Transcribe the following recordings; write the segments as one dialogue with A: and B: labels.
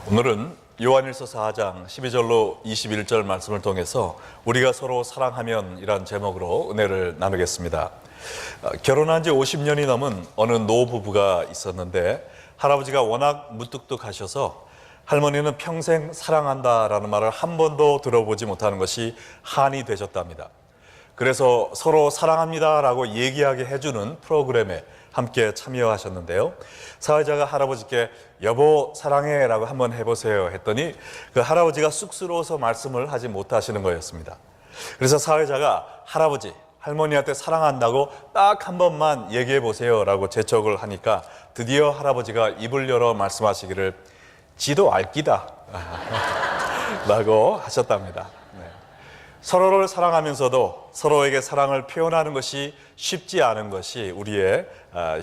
A: 오늘은 요한일서 4장 12절로 21절 말씀을 통해서 우리가 서로 사랑하면 이란 제목으로 은혜를 나누겠습니다. 결혼한 지 50년이 넘은 어느 노부부가 있었는데 할아버지가 워낙 무뚝뚝하셔서 할머니는 평생 사랑한다라는 말을 한 번도 들어보지 못하는 것이 한이 되셨답니다. 그래서 서로 사랑합니다라고 얘기하게 해주는 프로그램에 함께 참여하셨는데요. 사회자가 할아버지께 여보 사랑해 라고 한번 해보세요 했더니 그 할아버지가 쑥스러워서 말씀을 하지 못하시는 거였습니다. 그래서 사회자가 할아버지 할머니한테 사랑한다고 딱 한 번만 얘기해 보세요 라고 재촉을 하니까 드디어 할아버지가 입을 열어 말씀하시기를 지도 알기다 라고 하셨답니다. 서로를 사랑하면서도 서로에게 사랑을 표현하는 것이 쉽지 않은 것이 우리의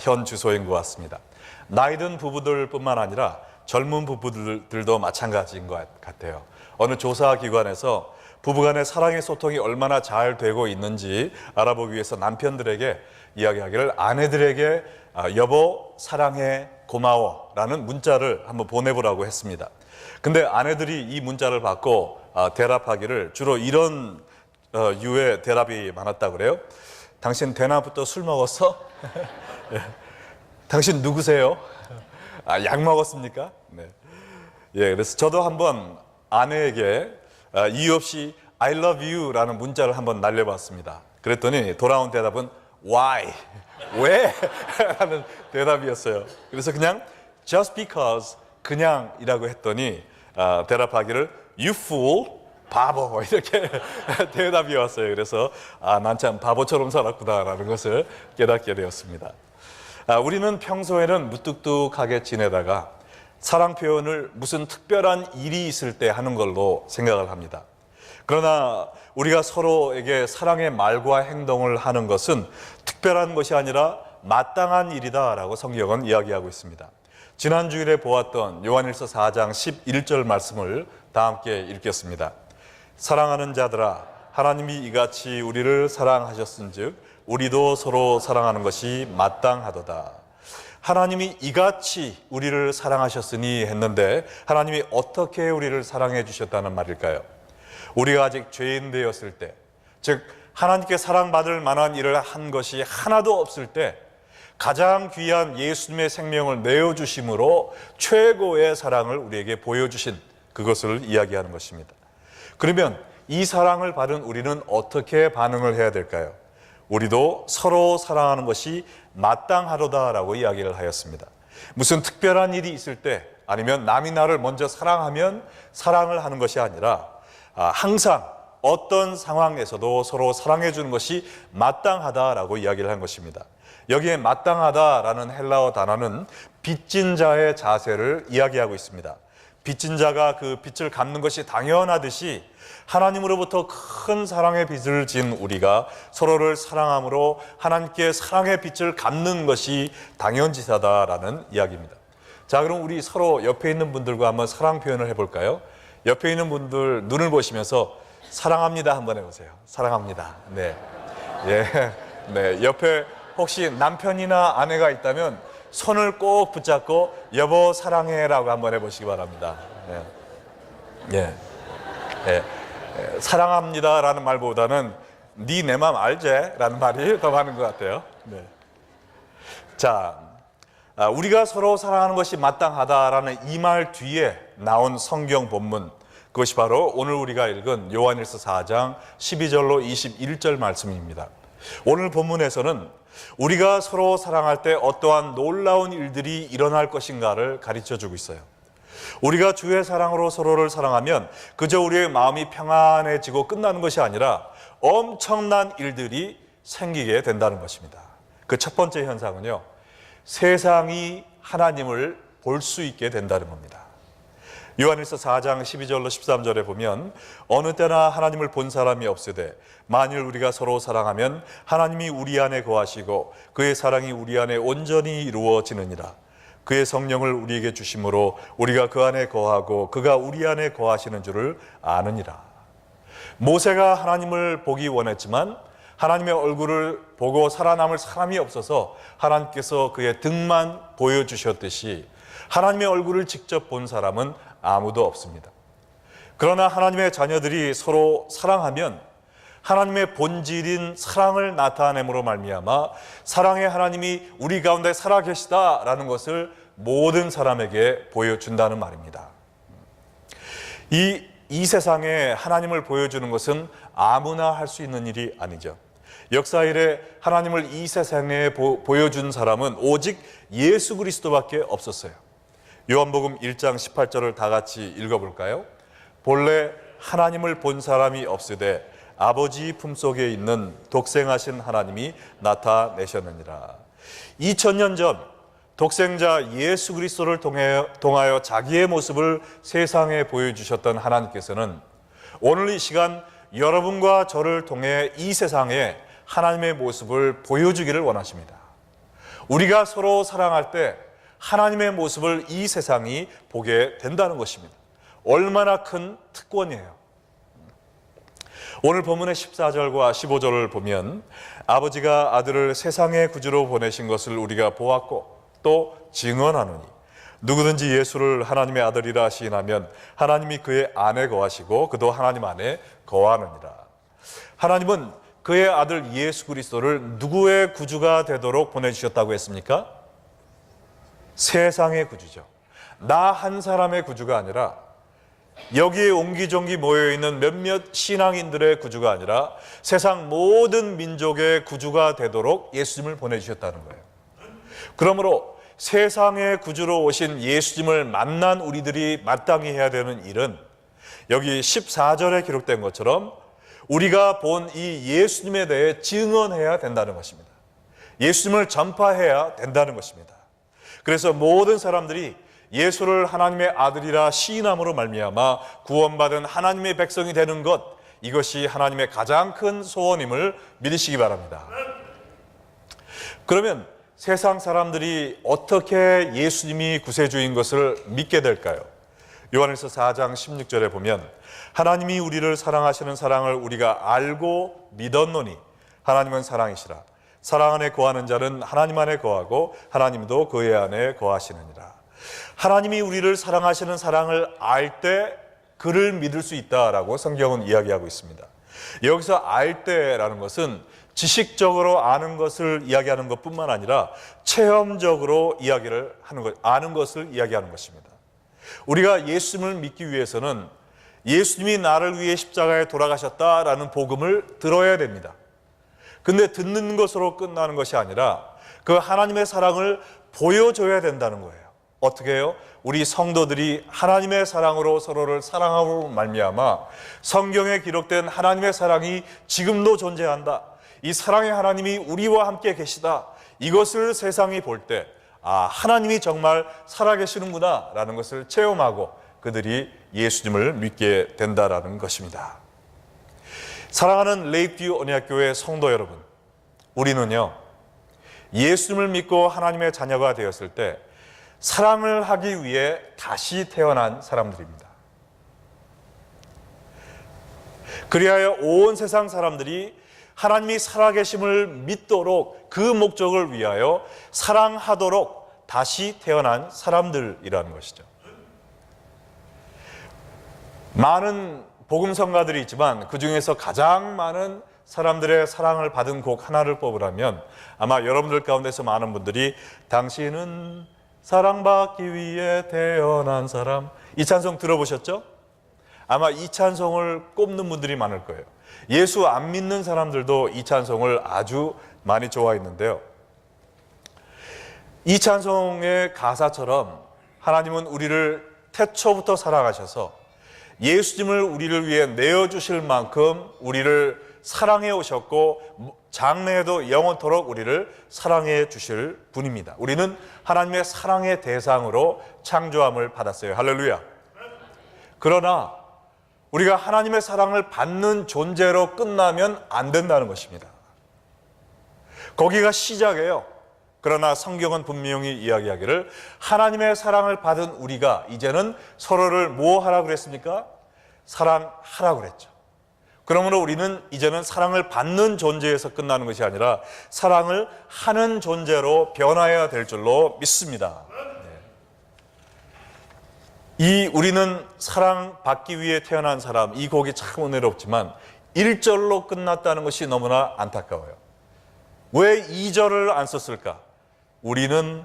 A: 현 주소인 것 같습니다. 나이 든 부부들 뿐만 아니라 젊은 부부들도 마찬가지인 것 같아요. 어느 조사기관에서 부부간의 사랑의 소통이 얼마나 잘 되고 있는지 알아보기 위해서 남편들에게 이야기하기를 아내들에게 여보 사랑해 고마워 라는 문자를 한번 보내보라고 했습니다. 근데 아내들이 이 문자를 받고 대답하기를 주로 이런 유의 대답이 많았다고 그래요. 당신 대낮부터 술 먹었어? 당신 누구세요? 약 먹었습니까? 네. 그래서 저도 한번 아내에게 이유 없이 I love you 라는 문자를 한번 날려봤습니다. 그랬더니 돌아온 대답은 Why? 왜? 하는 대답이었어요. 그래서 그냥 just because 그냥이라고 했더니 대답하기를 You fool, 바보 이렇게 대답이 왔어요. 그래서 난 참 바보처럼 살았구나라는 것을 깨닫게 되었습니다. 우리는 평소에는 무뚝뚝하게 지내다가 사랑 표현을 무슨 특별한 일이 있을 때 하는 걸로 생각을 합니다. 그러나 우리가 서로에게 사랑의 말과 행동을 하는 것은 특별한 것이 아니라 마땅한 일이다라고 성경은 이야기하고 있습니다. 지난 주일에 보았던 요한일서 4장 11절 말씀을 다 함께 읽겠습니다. 사랑하는 자들아 하나님이 이같이 우리를 사랑하셨은즉 우리도 서로 사랑하는 것이 마땅하도다. 하나님이 이같이 우리를 사랑하셨으니 했는데 하나님이 어떻게 우리를 사랑해 주셨다는 말일까요? 우리가 아직 죄인 되었을 때, 즉 하나님께 사랑받을 만한 일을 한 것이 하나도 없을 때 가장 귀한 예수님의 생명을 내어주심으로 최고의 사랑을 우리에게 보여주신 그것을 이야기하는 것입니다. 그러면 이 사랑을 받은 우리는 어떻게 반응을 해야 될까요? 우리도 서로 사랑하는 것이 마땅하도다라고 이야기를 하였습니다. 무슨 특별한 일이 있을 때 아니면 남이 나를 먼저 사랑하면 사랑을 하는 것이 아니라 항상 어떤 상황에서도 서로 사랑해 주는 것이 마땅하다라고 이야기를 한 것입니다. 여기에 마땅하다라는 헬라어 단어는 빚진 자의 자세를 이야기하고 있습니다. 빚진 자가 그 빚을 갚는 것이 당연하듯이 하나님으로부터 큰 사랑의 빚을 진 우리가 서로를 사랑함으로 하나님께 사랑의 빚을 갚는 것이 당연지사다라는 이야기입니다. 자, 그럼 우리 서로 옆에 있는 분들과 한번 사랑 표현을 해볼까요? 옆에 있는 분들 눈을 보시면서 사랑합니다 한번 해보세요. 사랑합니다. 네. 네. 옆에 혹시 남편이나 아내가 있다면 손을 꼭 붙잡고 여보 사랑해라고 한번 해보시기 바랍니다. 사랑합니다라는 말보다는 네 내 맘 알제? 라는 말이 더 많은 것 같아요. 네. 자, 우리가 서로 사랑하는 것이 마땅하다라는 이 말 뒤에 나온 성경 본문, 그것이 바로 오늘 우리가 읽은 요한일서 4장 12절로 21절 말씀입니다. 오늘 본문에서는 우리가 서로 사랑할 때 어떠한 놀라운 일들이 일어날 것인가를 가르쳐주고 있어요. 우리가 주의 사랑으로 서로를 사랑하면 그저 우리의 마음이 평안해지고 끝나는 것이 아니라 엄청난 일들이 생기게 된다는 것입니다. 그 첫 번째 현상은요, 세상이 하나님을 볼 수 있게 된다는 겁니다. 요한일서 4장 12절로 13절에 보면 어느 때나 하나님을 본 사람이 없으되 만일 우리가 서로 사랑하면 하나님이 우리 안에 거하시고 그의 사랑이 우리 안에 온전히 이루어지느니라. 그의 성령을 우리에게 주심으로 우리가 그 안에 거하고 그가 우리 안에 거하시는 줄을 아느니라. 모세가 하나님을 보기 원했지만 하나님의 얼굴을 보고 살아남을 사람이 없어서 하나님께서 그의 등만 보여주셨듯이 하나님의 얼굴을 직접 본 사람은 아무도 없습니다. 그러나 하나님의 자녀들이 서로 사랑하면 하나님의 본질인 사랑을 나타냄으로 말미암아 사랑의 하나님이 우리 가운데 살아계시다라는 것을 모든 사람에게 보여준다는 말입니다. 이 세상에 하나님을 보여주는 것은 아무나 할 수 있는 일이 아니죠. 역사 이래 하나님을 이 세상에 보여준 사람은 오직 예수 그리스도밖에 없었어요. 요한복음 1장 18절을 다 같이 읽어볼까요? 본래 하나님을 본 사람이 없으되 아버지 품속에 있는 독생하신 하나님이 나타내셨느니라. 2000년 전 독생자 예수 그리스도를 통하여 자기의 모습을 세상에 보여주셨던 하나님께서는 오늘 이 시간 여러분과 저를 통해 이 세상에 하나님의 모습을 보여주기를 원하십니다. 우리가 서로 사랑할 때 하나님의 모습을 이 세상이 보게 된다는 것입니다. 얼마나 큰 특권이에요. 오늘 본문의 14절과 15절을 보면 아버지가 아들을 세상의 구주로 보내신 것을 우리가 보았고 또 증언하노니 누구든지 예수를 하나님의 아들이라 시인하면 하나님이 그의 안에 거하시고 그도 하나님 안에 거하느니라. 하나님은 그의 아들 예수 그리스도를 누구의 구주가 되도록 보내주셨다고 했습니까? 세상의 구주죠. 나 한 사람의 구주가 아니라 여기에 옹기종기 모여있는 몇몇 신앙인들의 구주가 아니라 세상 모든 민족의 구주가 되도록 예수님을 보내주셨다는 거예요. 그러므로 세상의 구주로 오신 예수님을 만난 우리들이 마땅히 해야 되는 일은 여기 14절에 기록된 것처럼 우리가 본 이 예수님에 대해 증언해야 된다는 것입니다. 예수님을 전파해야 된다는 것입니다. 그래서 모든 사람들이 예수를 하나님의 아들이라 시인함으로 말미암아 구원받은 하나님의 백성이 되는 것, 이것이 하나님의 가장 큰 소원임을 믿으시기 바랍니다. 그러면 세상 사람들이 어떻게 예수님이 구세주인 것을 믿게 될까요? 요한일서 4장 16절에 보면 하나님이 우리를 사랑하시는 사랑을 우리가 알고 믿었노니 하나님은 사랑이시라. 사랑 안에 거하는 자는 하나님 안에 거하고 하나님도 그의 안에 거하시느니라. 하나님이 우리를 사랑하시는 사랑을 알 때 그를 믿을 수 있다라고 성경은 이야기하고 있습니다. 여기서 알 때라는 것은 지식적으로 아는 것을 이야기하는 것뿐만 아니라 체험적으로 이야기를 하는 것, 아는 것을 이야기하는 것입니다. 우리가 예수님을 믿기 위해서는 예수님이 나를 위해 십자가에 돌아가셨다라는 복음을 들어야 됩니다. 근데 듣는 것으로 끝나는 것이 아니라 그 하나님의 사랑을 보여줘야 된다는 거예요. 어떻게 해요? 우리 성도들이 하나님의 사랑으로 서로를 사랑하고 말미암아 성경에 기록된 하나님의 사랑이 지금도 존재한다. 이 사랑의 하나님이 우리와 함께 계시다. 이것을 세상이 볼 때 하나님이 정말 살아계시는구나 라는 것을 체험하고 그들이 예수님을 믿게 된다라는 것입니다. 사랑하는 레이프뷰 언약교회 성도 여러분, 우리는요 예수님을 믿고 하나님의 자녀가 되었을 때 사랑을 하기 위해 다시 태어난 사람들입니다. 그리하여 온 세상 사람들이 하나님이 살아계심을 믿도록 그 목적을 위하여 사랑하도록 다시 태어난 사람들이라는 것이죠. 많은 복음성가들이 있지만 그 중에서 가장 많은 사람들의 사랑을 받은 곡 하나를 뽑으라면 아마 여러분들 가운데서 많은 분들이 당신은 사랑받기 위해 태어난 사람, 이 찬송 들어보셨죠? 아마 이 찬송을 꼽는 분들이 많을 거예요. 예수 안 믿는 사람들도 이 찬송을 아주 많이 좋아했는데요. 이 찬송의 가사처럼 하나님은 우리를 태초부터 사랑하셔서 예수님을 우리를 위해 내어주실 만큼 우리를 사랑해 오셨고 장래에도 영원토록 우리를 사랑해 주실 분입니다. 우리는 하나님의 사랑의 대상으로 창조함을 받았어요. 할렐루야. 그러나 우리가 하나님의 사랑을 받는 존재로 끝나면 안 된다는 것입니다. 거기가 시작이에요. 그러나 성경은 분명히 이야기하기를 하나님의 사랑을 받은 우리가 이제는 서로를 뭐 하라고 그랬습니까? 사랑하라고 그랬죠. 그러므로 우리는 이제는 사랑을 받는 존재에서 끝나는 것이 아니라 사랑을 하는 존재로 변화해야 될 줄로 믿습니다. 이 우리는 사랑받기 위해 태어난 사람, 이 곡이 참 은혜롭지만 1절로 끝났다는 것이 너무나 안타까워요. 왜 2절을 안 썼을까? 우리는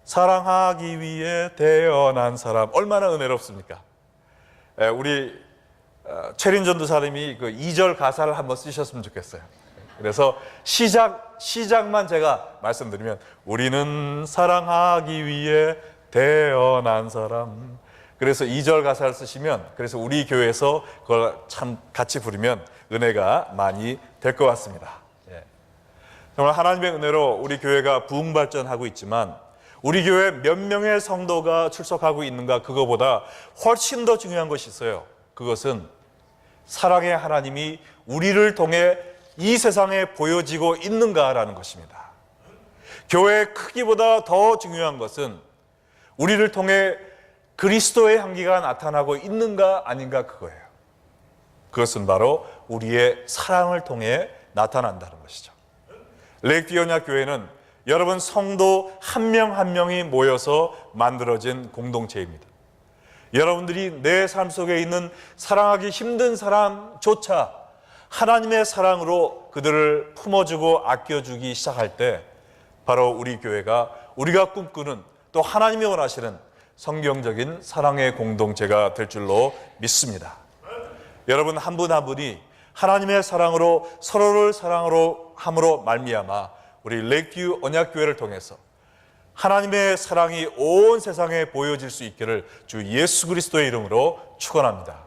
A: 사랑하기 위해 태어난 사람. 얼마나 은혜롭습니까? 우리 최린 전도사님이 그 2절 가사를 한번 쓰셨으면 좋겠어요. 그래서 시작만 제가 말씀드리면, 우리는 사랑하기 위해 태어난 사람. 그래서 2절 가사를 쓰시면, 그래서 우리 교회에서 그걸 참 같이 부르면 은혜가 많이 될 것 같습니다. 정말 하나님의 은혜로 우리 교회가 부흥발전하고 있지만, 우리 교회에 몇 명의 성도가 출석하고 있는가, 그거보다 훨씬 더 중요한 것이 있어요. 그것은 사랑의 하나님이 우리를 통해 이 세상에 보여지고 있는가라는 것입니다. 교회의 크기보다 더 중요한 것은 우리를 통해 그리스도의 향기가 나타나고 있는가 아닌가, 그거예요. 그것은 바로 우리의 사랑을 통해 나타난다는 것이죠. 레이크뷰 언약교회는 여러분 성도 한 명 한 명이 모여서 만들어진 공동체입니다. 여러분들이 내 삶 속에 있는 사랑하기 힘든 사람조차 하나님의 사랑으로 그들을 품어주고 아껴주기 시작할 때, 바로 우리 교회가 우리가 꿈꾸는, 또 하나님이 원하시는 성경적인 사랑의 공동체가 될 줄로 믿습니다. 여러분 한 분 한 분이 하나님의 사랑으로 서로를 사랑으로 함으로 말미암아 우리 레이크뷰 언약교회를 통해서 하나님의 사랑이 온 세상에 보여질 수 있기를 주 예수 그리스도의 이름으로 축원합니다.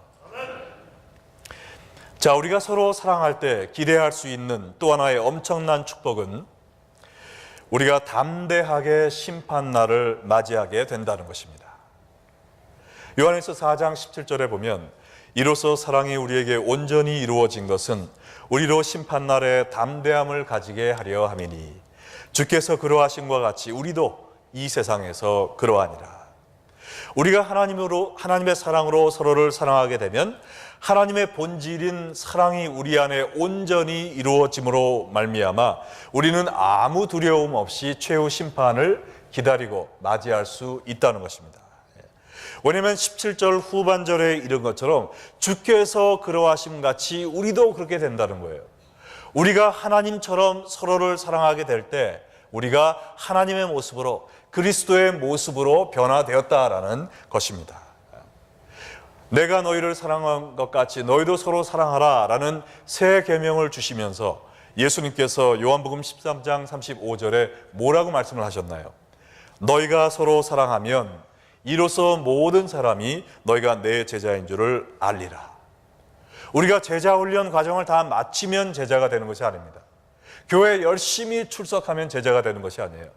A: 자, 우리가 서로 사랑할 때 기대할 수 있는 또 하나의 엄청난 축복은 우리가 담대하게 심판날을 맞이하게 된다는 것입니다. 요한일서 4장 17절에 보면, 이로써 사랑이 우리에게 온전히 이루어진 것은 우리로 심판날에 담대함을 가지게 하려 함이니 주께서 그러하신 것 같이 우리도 이 세상에서 그러하니라. 우리가 하나님의 사랑으로 서로를 사랑하게 되면 하나님의 본질인 사랑이 우리 안에 온전히 이루어짐으로 말미암아 우리는 아무 두려움 없이 최후 심판을 기다리고 맞이할 수 있다는 것입니다. 왜냐하면 17절 후반절에 이런 것처럼 주께서 그러하심 같이 우리도 그렇게 된다는 거예요. 우리가 하나님처럼 서로를 사랑하게 될 때 우리가 하나님의 모습으로, 그리스도의 모습으로 변화되었다라는 것입니다. 내가 너희를 사랑한 것 같이 너희도 서로 사랑하라 라는 새 계명을 주시면서 예수님께서 요한복음 13장 35절에 뭐라고 말씀을 하셨나요? 너희가 서로 사랑하면 이로써 모든 사람이 너희가 내 제자인 줄을 알리라. 우리가 제자 훈련 과정을 다 마치면 제자가 되는 것이 아닙니다. 교회에 열심히 출석하면 제자가 되는 것이 아니에요.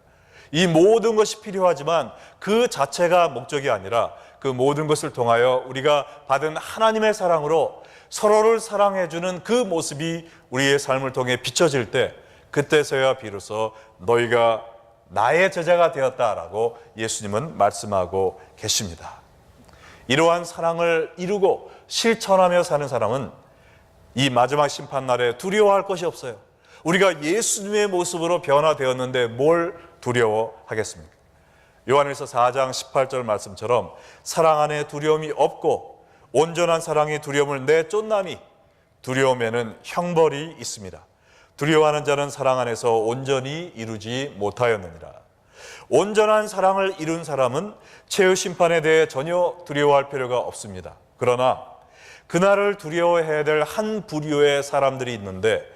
A: 이 모든 것이 필요하지만 그 자체가 목적이 아니라 그 모든 것을 통하여 우리가 받은 하나님의 사랑으로 서로를 사랑해주는 그 모습이 우리의 삶을 통해 비춰질 때, 그때서야 비로소 너희가 나의 제자가 되었다라고 예수님은 말씀하고 계십니다. 이러한 사랑을 이루고 실천하며 사는 사람은 이 마지막 심판날에 두려워할 것이 없어요. 우리가 예수님의 모습으로 변화되었는데 뭘 두려워하겠습니까? 요한일서 4장 18절 말씀처럼 사랑 안에 두려움이 없고 온전한 사랑이 두려움을 내쫓나니 두려움에는 형벌이 있습니다. 두려워하는 자는 사랑 안에서 온전히 이루지 못하였느니라. 온전한 사랑을 이룬 사람은 최후 심판에 대해 전혀 두려워할 필요가 없습니다. 그러나 그날을 두려워해야 될 한 부류의 사람들이 있는데,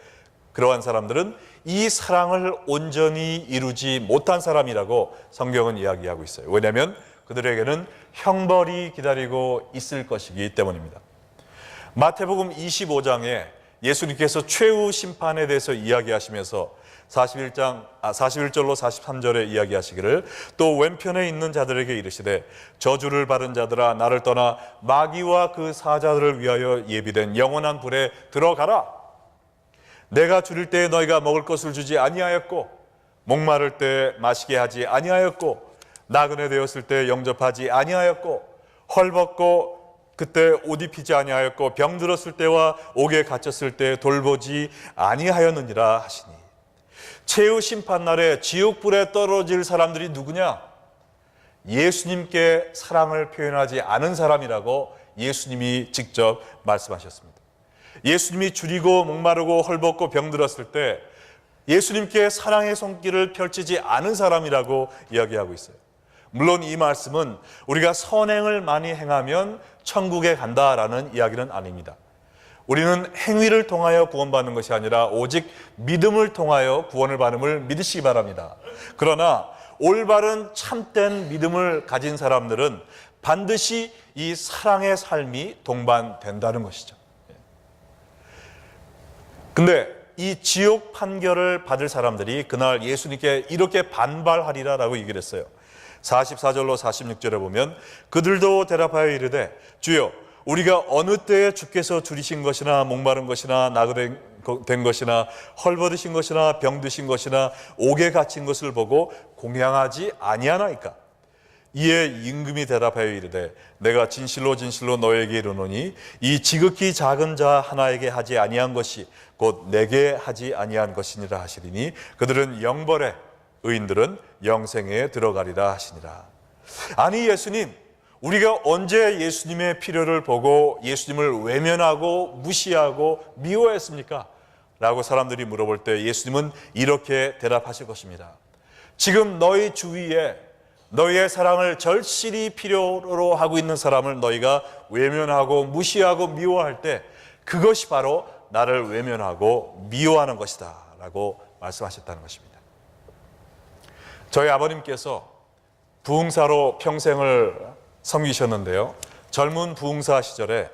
A: 그러한 사람들은 이 사랑을 온전히 이루지 못한 사람이라고 성경은 이야기하고 있어요. 왜냐하면 그들에게는 형벌이 기다리고 있을 것이기 때문입니다. 마태복음 25장에 예수님께서 최후 심판에 대해서 이야기하시면서 41절로 43절에 이야기하시기를, 또 왼편에 있는 자들에게 이르시되 저주를 받은 자들아 나를 떠나 마귀와 그 사자들을 위하여 예비된 영원한 불에 들어가라. 내가 줄일 때에 너희가 먹을 것을 주지 아니하였고 목마를 때 마시게 하지 아니하였고 나그네 되었을 때 영접하지 아니하였고 헐벗고 그때 옷 입히지 아니하였고 병들었을 때와 옥에 갇혔을 때 돌보지 아니하였느니라 하시니, 최후 심판날에 지옥불에 떨어질 사람들이 누구냐? 예수님께 사랑을 표현하지 않은 사람이라고 예수님이 직접 말씀하셨습니다. 예수님이 줄이고 목마르고 헐벗고 병들었을 때 예수님께 사랑의 손길을 펼치지 않은 사람이라고 이야기하고 있어요. 물론 이 말씀은 우리가 선행을 많이 행하면 천국에 간다라는 이야기는 아닙니다. 우리는 행위를 통하여 구원받는 것이 아니라 오직 믿음을 통하여 구원을 받음을 믿으시기 바랍니다. 그러나 올바른 참된 믿음을 가진 사람들은 반드시 이 사랑의 삶이 동반된다는 것이죠. 근데 이 지옥 판결을 받을 사람들이 그날 예수님께 이렇게 반발하리라라고 얘기를 했어요. 44절로 46절에 보면 그들도 대답하여 이르되 주여 우리가 어느 때에 주께서 줄이신 것이나 목마른 것이나 나그된 것이나 헐벗으신 것이나 병드신 것이나 옥에 갇힌 것을 보고 공양하지 아니하나이까. 이에 임금이 대답하여 이르되 내가 진실로 진실로 너에게 이르노니 이 지극히 작은 자 하나에게 하지 아니한 것이 곧 내게 하지 아니한 것이니라 하시리니 그들은 영벌에 의인들은 영생에 들어가리라 하시니라. 아니 예수님, 우리가 언제 예수님의 필요를 보고 예수님을 외면하고 무시하고 미워했습니까? 라고 사람들이 물어볼 때 예수님은 이렇게 대답하실 것입니다. 지금 너희 주위에 너희의 사랑을 절실히 필요로 하고 있는 사람을 너희가 외면하고 무시하고 미워할 때 그것이 바로 나를 외면하고 미워하는 것이다 라고 말씀하셨다는 것입니다. 저희 아버님께서 부흥사로 평생을 섬기셨는데요, 젊은 부흥사 시절에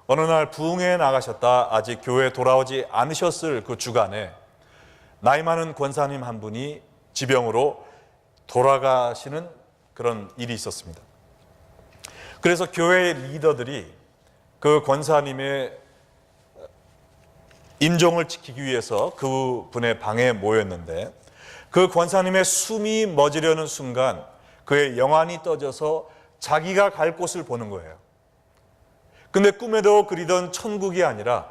A: 어느 날 부흥회에 나가셨다 아직 교회에 돌아오지 않으셨을 그 주간에 나이 많은 권사님 한 분이 지병으로 돌아가시는 그런 일이 있었습니다. 그래서 교회의 리더들이 그 권사님의 임종을 지키기 위해서 그 분의 방에 모였는데 그 권사님의 숨이 멎으려는 순간 그의 영안이 떠져서 자기가 갈 곳을 보는 거예요. 근데 꿈에도 그리던 천국이 아니라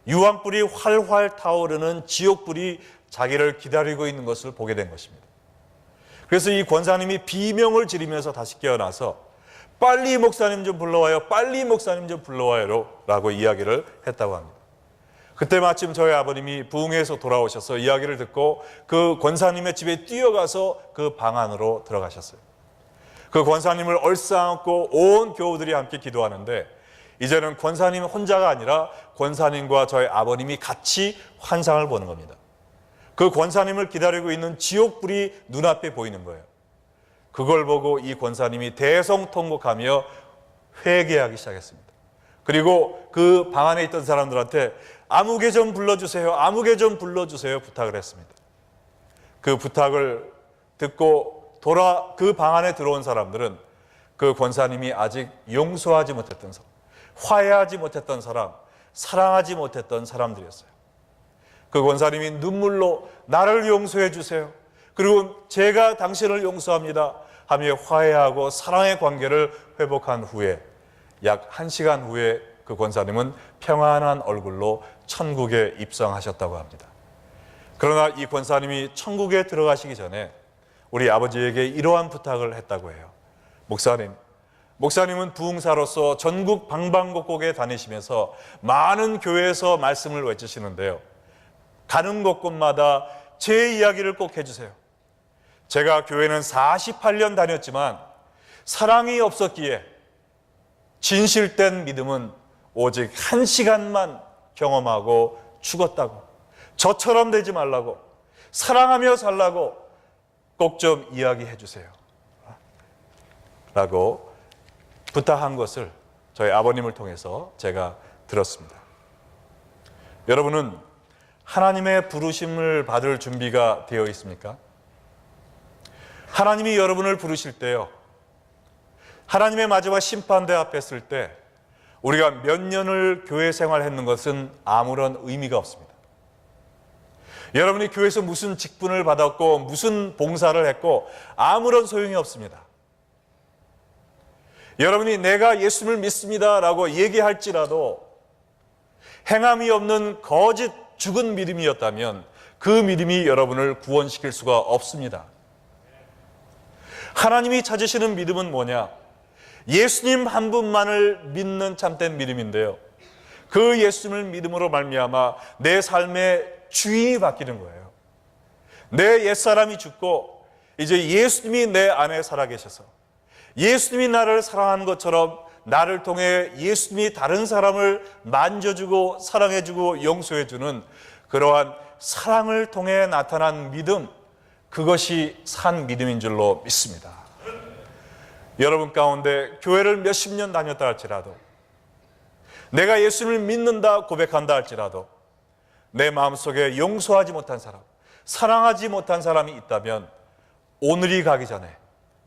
A: 유황불이 활활 타오르는 지옥불이 자기를 기다리고 있는 것을 보게 된 것입니다. 그래서 이 권사님이 비명을 지르면서 다시 깨어나서 빨리 목사님 좀 불러와요, 빨리 목사님 좀 불러와요 라고 이야기를 했다고 합니다. 그때 마침 저희 아버님이 부흥회에서 돌아오셔서 이야기를 듣고 그 권사님의 집에 뛰어가서 그 방 안으로 들어가셨어요. 그 권사님을 얼싸안고 온 교우들이 함께 기도하는데 이제는 권사님 혼자가 아니라 권사님과 저희 아버님이 같이 환상을 보는 겁니다. 그 권사님을 기다리고 있는 지옥불이 눈앞에 보이는 거예요. 그걸 보고 이 권사님이 대성통곡하며 회개하기 시작했습니다. 그리고 그 방 안에 있던 사람들한테 아무개 좀 불러주세요, 아무개 좀 불러주세요 부탁을 했습니다. 그 부탁을 듣고 그 방 안에 들어온 사람들은 그 권사님이 아직 용서하지 못했던 사람, 화해하지 못했던 사람, 사랑하지 못했던 사람들이었어요. 그 권사님이 눈물로 나를 용서해 주세요, 그리고 제가 당신을 용서합니다 하며 화해하고 사랑의 관계를 회복한 후에 약 1시간 후에 그 권사님은 평안한 얼굴로 천국에 입성하셨다고 합니다. 그러나 이 권사님이 천국에 들어가시기 전에 우리 아버지에게 이러한 부탁을 했다고 해요. 목사님은 부흥사로서 전국 방방곡곡에 다니시면서 많은 교회에서 말씀을 외치시는데요, 가는 곳곳마다 제 이야기를 꼭 해주세요. 제가 교회는 48년 다녔지만 사랑이 없었기에 진실된 믿음은 오직 1시간만 경험하고 죽었다고, 저처럼 되지 말라고, 사랑하며 살라고 꼭 좀 이야기해 주세요 라고 부탁한 것을 저희 아버님을 통해서 제가 들었습니다. 여러분은 하나님의 부르심을 받을 준비가 되어 있습니까? 하나님이 여러분을 부르실 때요, 하나님의 마지막 심판대 앞에 설 때 우리가 몇 년을 교회 생활했는 것은 아무런 의미가 없습니다. 여러분이 교회에서 무슨 직분을 받았고 무슨 봉사를 했고 아무런 소용이 없습니다. 여러분이 내가 예수를 믿습니다 라고 얘기할지라도 행함이 없는 거짓 죽은 믿음이었다면 그 믿음이 여러분을 구원시킬 수가 없습니다. 하나님이 찾으시는 믿음은 뭐냐? 예수님 한 분만을 믿는 참된 믿음인데요, 그 예수님을 믿음으로 말미암아 내 삶의 주인이 바뀌는 거예요. 내 옛사람이 죽고 이제 예수님이 내 안에 살아계셔서 예수님이 나를 사랑하는 것처럼 나를 통해 예수님이 다른 사람을 만져주고 사랑해주고 용서해주는 그러한 사랑을 통해 나타난 믿음, 그것이 산 믿음인 줄로 믿습니다. 여러분 가운데 교회를 몇십 년 다녔다 할지라도, 내가 예수님을 믿는다 고백한다 할지라도 내 마음속에 용서하지 못한 사람, 사랑하지 못한 사람이 있다면 오늘이 가기 전에,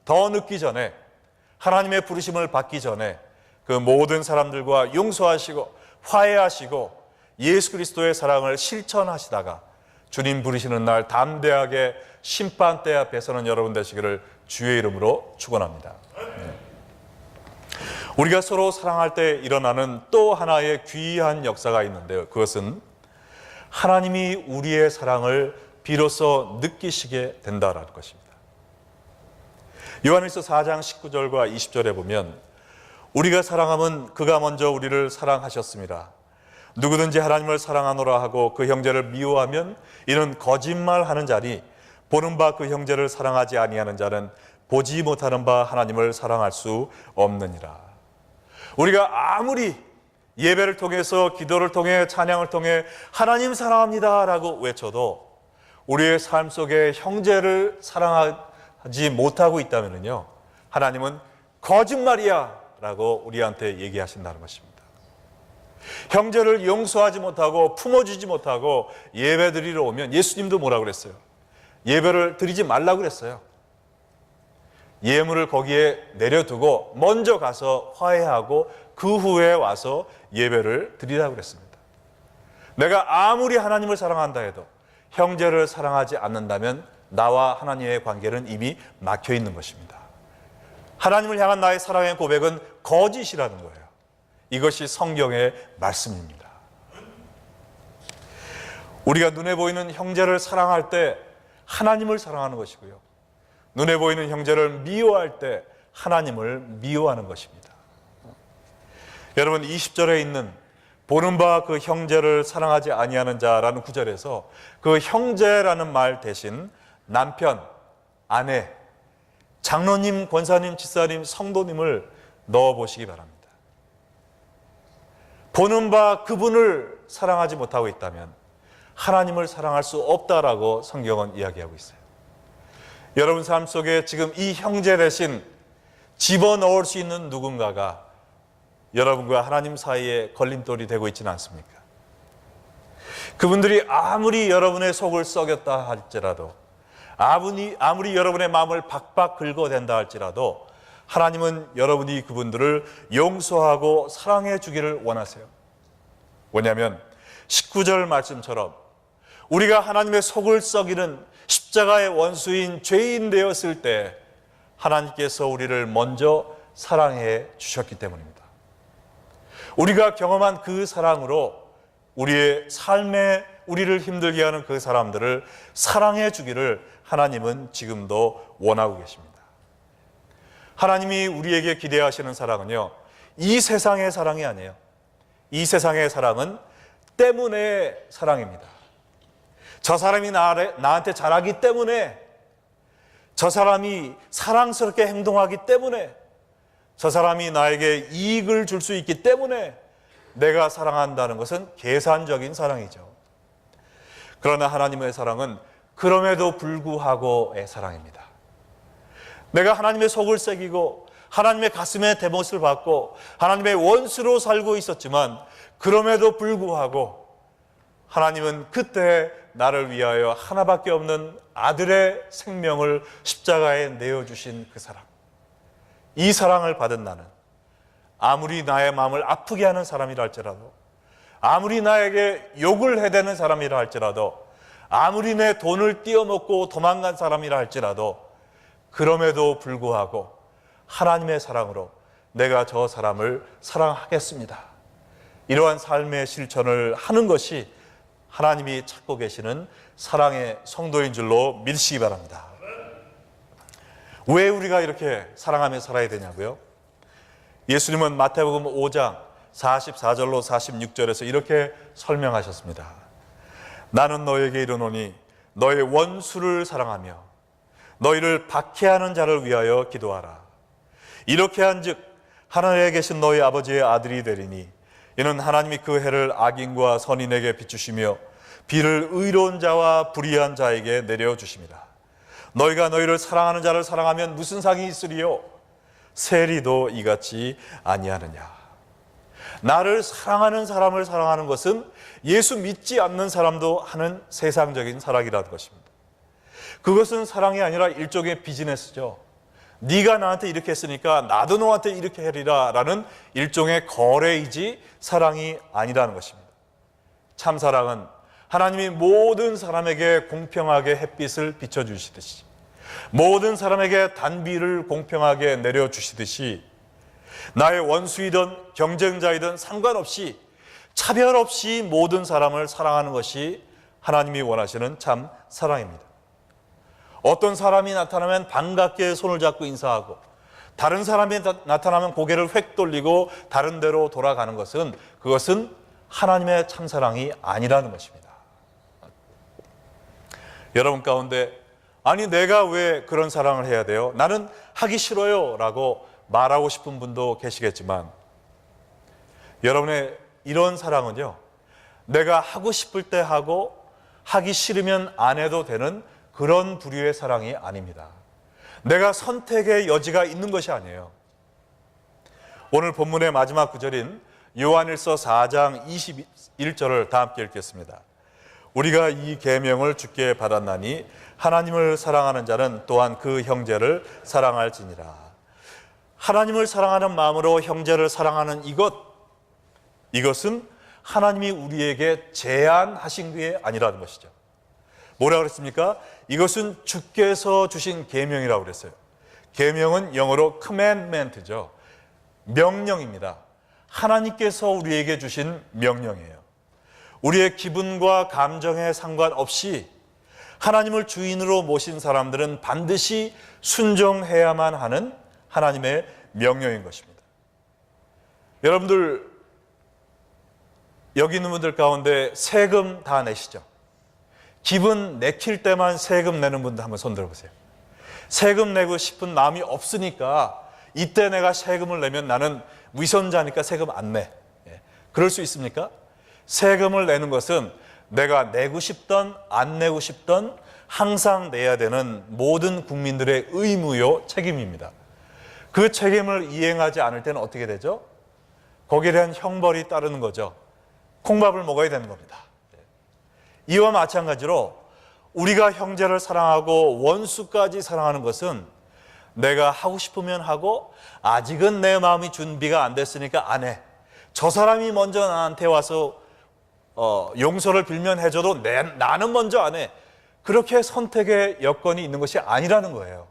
A: 더 늦기 전에, 하나님의 부르심을 받기 전에 그 모든 사람들과 용서하시고 화해하시고 예수 그리스도의 사랑을 실천하시다가 주님 부르시는 날 담대하게 심판대 앞에서는 여러분 되시기를 주의 이름으로 축원합니다. 우리가 서로 사랑할 때 일어나는 또 하나의 귀한 역사가 있는데요, 그것은 하나님이 우리의 사랑을 비로소 느끼시게 된다라는 것입니다. 요한일서 4장 19절과 20절에 보면 우리가 사랑하면 그가 먼저 우리를 사랑하셨습니다. 누구든지 하나님을 사랑하노라 하고 그 형제를 미워하면 이는 거짓말하는 자니 보는 바 그 형제를 사랑하지 아니하는 자는 보지 못하는 바 하나님을 사랑할 수 없느니라. 우리가 아무리 예배를 통해서 기도를 통해 찬양을 통해 하나님 사랑합니다 라고 외쳐도 우리의 삶 속에 형제를 사랑하지 못하고 있다면요, 하나님은 거짓말이야 라고 우리한테 얘기하신다는 것입니다. 형제를 용서하지 못하고 품어주지 못하고 예배 드리러 오면, 예수님도 뭐라고 그랬어요? 예배를 드리지 말라고 그랬어요. 예물을 거기에 내려두고 먼저 가서 화해하고 그 후에 와서 예배를 드리라고 그랬습니다. 내가 아무리 하나님을 사랑한다 해도 형제를 사랑하지 않는다면 나와 하나님의 관계는 이미 막혀 있는 것입니다. 하나님을 향한 나의 사랑의 고백은 거짓이라는 거예요. 이것이 성경의 말씀입니다. 우리가 눈에 보이는 형제를 사랑할 때 하나님을 사랑하는 것이고요, 눈에 보이는 형제를 미워할 때 하나님을 미워하는 것입니다. 여러분, 20절에 있는 보는 바 그 형제를 사랑하지 아니하는 자라는 구절에서 그 형제라는 말 대신 남편, 아내, 장로님, 권사님, 집사님, 성도님을 넣어보시기 바랍니다. 보는 바 그분을 사랑하지 못하고 있다면 하나님을 사랑할 수 없다라고 성경은 이야기하고 있어요. 여러분 삶 속에 지금 이 형제 대신 집어넣을 수 있는 누군가가 여러분과 하나님 사이에 걸림돌이 되고 있지는 않습니까? 그분들이 아무리 여러분의 속을 썩였다 할지라도, 아무리 여러분의 마음을 박박 긁어댄다 할지라도 하나님은 여러분이 그분들을 용서하고 사랑해 주기를 원하세요. 왜냐하면 19절 말씀처럼 우리가 하나님의 속을 썩이는 십자가의 원수인 죄인 되었을 때 하나님께서 우리를 먼저 사랑해 주셨기 때문입니다. 우리가 경험한 그 사랑으로 우리의 삶에 우리를 힘들게 하는 그 사람들을 사랑해 주기를 하나님은 지금도 원하고 계십니다. 하나님이 우리에게 기대하시는 사랑은요, 이 세상의 사랑이 아니에요. 이 세상의 사랑은 때문에 사랑입니다. 저 사람이 나한테 잘하기 때문에, 저 사람이 사랑스럽게 행동하기 때문에, 저 사람이 나에게 이익을 줄 수 있기 때문에 내가 사랑한다는 것은 계산적인 사랑이죠. 그러나 하나님의 사랑은 그럼에도 불구하고의 사랑입니다. 내가 하나님의 속을 새기고 하나님의 가슴에 대못을 받고 하나님의 원수로 살고 있었지만 그럼에도 불구하고 하나님은 그때 나를 위하여 하나밖에 없는 아들의 생명을 십자가에 내어주신 그 사랑, 이 사랑을 받은 나는 아무리 나의 마음을 아프게 하는 사람이라 할지라도, 아무리 나에게 욕을 해대는 사람이라 할지라도, 아무리 내 돈을 띄어먹고 도망간 사람이라 할지라도 그럼에도 불구하고 하나님의 사랑으로 내가 저 사람을 사랑하겠습니다. 이러한 삶의 실천을 하는 것이 하나님이 찾고 계시는 사랑의 성도인 줄로 믿으시기 바랍니다. 왜 우리가 이렇게 사랑하며 살아야 되냐고요? 예수님은 마태복음 5장 44절로 46절에서 이렇게 설명하셨습니다. 나는 너에게 이르노니 너의 원수를 사랑하며 너희를 박해하는 자를 위하여 기도하라. 이렇게 한즉 하늘에 계신 너희 아버지의 아들이 되리니 이는 하나님이 그 해를 악인과 선인에게 비추시며 비를 의로운 자와 불의한 자에게 내려주십니다. 너희가 너희를 사랑하는 자를 사랑하면 무슨 상이 있으리요? 세리도 이같이 아니하느냐. 나를 사랑하는 사람을 사랑하는 것은 예수 믿지 않는 사람도 하는 세상적인 사랑이라는 것입니다. 그것은 사랑이 아니라 일종의 비즈니스죠. 네가 나한테 이렇게 했으니까 나도 너한테 이렇게 하리라 라는 일종의 거래이지 사랑이 아니라는 것입니다. 참 사랑은 하나님이 모든 사람에게 공평하게 햇빛을 비춰주시듯이, 모든 사람에게 단비를 공평하게 내려주시듯이, 나의 원수이든 경쟁자이든 상관없이 차별 없이 모든 사람을 사랑하는 것이 하나님이 원하시는 참 사랑입니다. 어떤 사람이 나타나면 반갑게 손을 잡고 인사하고, 다른 사람이 나타나면 고개를 획 돌리고 다른 데로 돌아가는 것은, 그것은 하나님의 참사랑이 아니라는 것입니다. 여러분 가운데 아니 내가 왜 그런 사랑을 해야 돼요? 나는 하기 싫어요 라고 말하고 싶은 분도 계시겠지만, 여러분의 이런 사랑은요, 내가 하고 싶을 때 하고 하기 싫으면 안 해도 되는 그런 부류의 사랑이 아닙니다. 내가 선택의 여지가 있는 것이 아니에요. 오늘 본문의 마지막 구절인 요한일서 4장 21절을 다 함께 읽겠습니다. 우리가 이 계명을 주께 받았나니 하나님을 사랑하는 자는 또한 그 형제를 사랑할지니라. 하나님을 사랑하는 마음으로 형제를 사랑하는 이것은 하나님이 우리에게 제안하신 게 아니라는 것이죠. 뭐라 그랬습니까? 이것은 주께서 주신 계명이라고 그랬어요. 계명은 영어로 commandment죠. 명령입니다. 하나님께서 우리에게 주신 명령이에요. 우리의 기분과 감정에 상관없이 하나님을 주인으로 모신 사람들은 반드시 순종해야만 하는 하나님의 명령인 것입니다. 여러분들 여기 있는 분들 가운데 세금 다 내시죠? 기분 내킬 때만 세금 내는 분들 한번 손 들어보세요. 세금 내고 싶은 마음이 없으니까 이때 내가 세금을 내면 나는 위선자니까 세금 안 내. 그럴 수 있습니까? 세금을 내는 것은 내가 내고 싶던 안 내고 싶던 항상 내야 되는 모든 국민들의 의무요 책임입니다. 그 책임을 이행하지 않을 때는 어떻게 되죠? 거기에 대한 형벌이 따르는 거죠. 콩밥을 먹어야 되는 겁니다. 이와 마찬가지로 우리가 형제를 사랑하고 원수까지 사랑하는 것은 내가 하고 싶으면 하고 아직은 내 마음이 준비가 안 됐으니까 안 해. 저 사람이 먼저 나한테 와서 용서를 빌면 해줘도 나는 먼저 안 해. 그렇게 선택의 여건이 있는 것이 아니라는 거예요.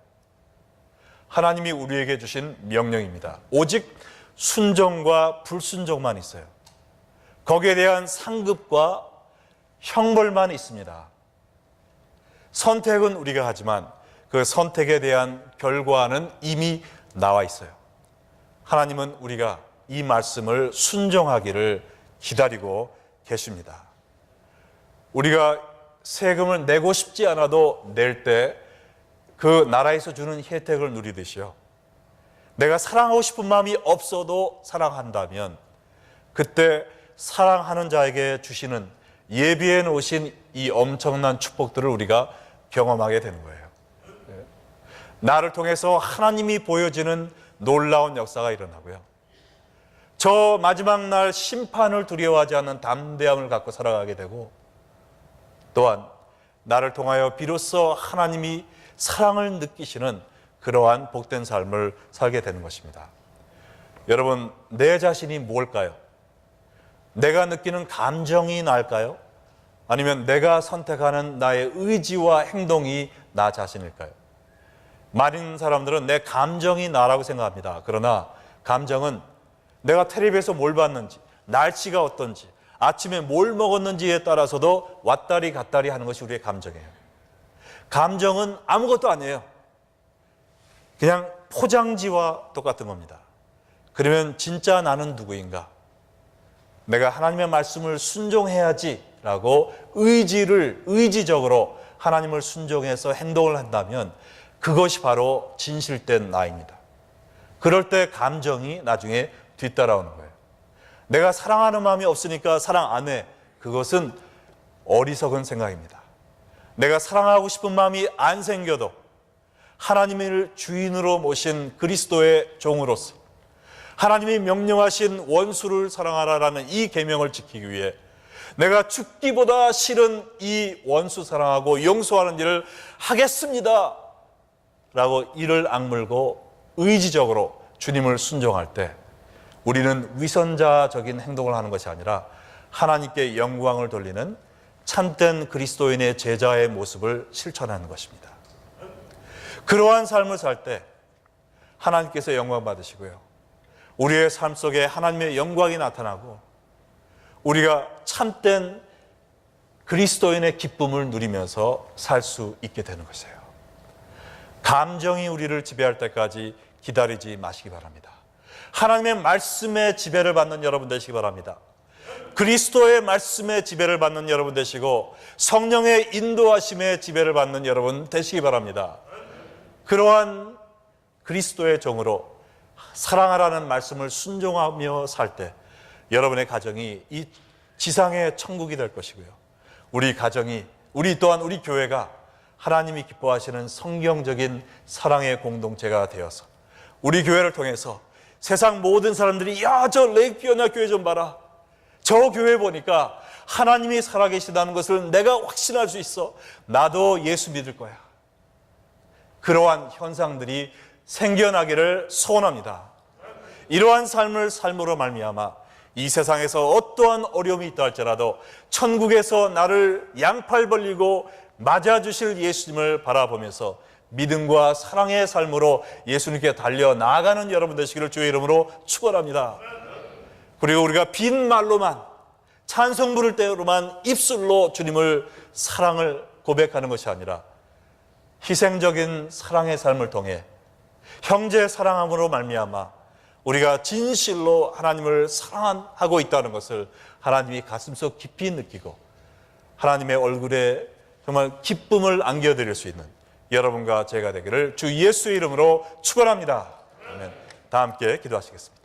A: 하나님이 우리에게 주신 명령입니다. 오직 순종과 불순종만 있어요. 거기에 대한 상급과 형벌만 있습니다. 선택은 우리가 하지만 그 선택에 대한 결과는 이미 나와 있어요. 하나님은 우리가 이 말씀을 순종하기를 기다리고 계십니다. 우리가 세금을 내고 싶지 않아도 낼 때 그 나라에서 주는 혜택을 누리듯이요, 내가 사랑하고 싶은 마음이 없어도 사랑한다면 그때 사랑하는 자에게 주시는 예비해 놓으신 이 엄청난 축복들을 우리가 경험하게 되는 거예요. 나를 통해서 하나님이 보여지는 놀라운 역사가 일어나고요, 저 마지막 날 심판을 두려워하지 않는 담대함을 갖고 살아가게 되고, 또한 나를 통하여 비로소 하나님이 사랑을 느끼시는 그러한 복된 삶을 살게 되는 것입니다. 여러분, 내 자신이 뭘까요? 내가 느끼는 감정이 나일까요? 아니면 내가 선택하는 나의 의지와 행동이 나 자신일까요? 많은 사람들은 내 감정이 나라고 생각합니다. 그러나 감정은 내가 텔레비에서 뭘 봤는지, 날씨가 어떤지, 아침에 뭘 먹었는지에 따라서도 왔다리 갔다리 하는 것이 우리의 감정이에요. 감정은 아무것도 아니에요. 그냥 포장지와 똑같은 겁니다. 그러면 진짜 나는 누구인가? 내가 하나님의 말씀을 순종해야지라고 의지적으로 하나님을 순종해서 행동을 한다면 그것이 바로 진실된 나입니다. 그럴 때 감정이 나중에 뒤따라오는 거예요. 내가 사랑하는 마음이 없으니까 사랑 안 해. 그것은 어리석은 생각입니다. 내가 사랑하고 싶은 마음이 안 생겨도 하나님을 주인으로 모신 그리스도의 종으로서 하나님이 명령하신 원수를 사랑하라라는 이 계명을 지키기 위해 내가 죽기보다 싫은 이 원수 사랑하고 용서하는 일을 하겠습니다 라고 이를 악물고 의지적으로 주님을 순종할 때 우리는 위선자적인 행동을 하는 것이 아니라 하나님께 영광을 돌리는 참된 그리스도인의 제자의 모습을 실천하는 것입니다. 그러한 삶을 살 때 하나님께서 영광 받으시고요, 우리의 삶 속에 하나님의 영광이 나타나고 우리가 참된 그리스도인의 기쁨을 누리면서 살 수 있게 되는 것이에요. 감정이 우리를 지배할 때까지 기다리지 마시기 바랍니다. 하나님의 말씀의 지배를 받는 여러분 되시기 바랍니다. 그리스도의 말씀의 지배를 받는 여러분 되시고 성령의 인도하심의 지배를 받는 여러분 되시기 바랍니다. 그러한 그리스도의 종으로 사랑하라는 말씀을 순종하며 살 때 여러분의 가정이 이 지상의 천국이 될 것이고요, 우리 가정이, 우리 또한 우리 교회가 하나님이 기뻐하시는 성경적인 사랑의 공동체가 되어서 우리 교회를 통해서 세상 모든 사람들이 야, 저 레이피어나 교회 좀 봐라, 저 교회 보니까 하나님이 살아계시다는 것을 내가 확신할 수 있어, 나도 예수 믿을 거야, 그러한 현상들이 생겨나기를 소원합니다. 이러한 삶을 삶으로 말미암아 이 세상에서 어떠한 어려움이 있다 할지라도 천국에서 나를 양팔 벌리고 맞아주실 예수님을 바라보면서 믿음과 사랑의 삶으로 예수님께 달려 나아가는 여러분 되시기를 주의 이름으로 축원합니다. 그리고 우리가 빈 말로만, 찬송 부를 때로만 입술로 주님을 사랑을 고백하는 것이 아니라 희생적인 사랑의 삶을 통해 형제 사랑함으로 말미암아 우리가 진실로 하나님을 사랑하고 있다는 것을 하나님이 가슴속 깊이 느끼고 하나님의 얼굴에 정말 기쁨을 안겨드릴 수 있는 여러분과 제가 되기를 주 예수의 이름으로 축원합니다. 아멘. 다 함께 기도하시겠습니다.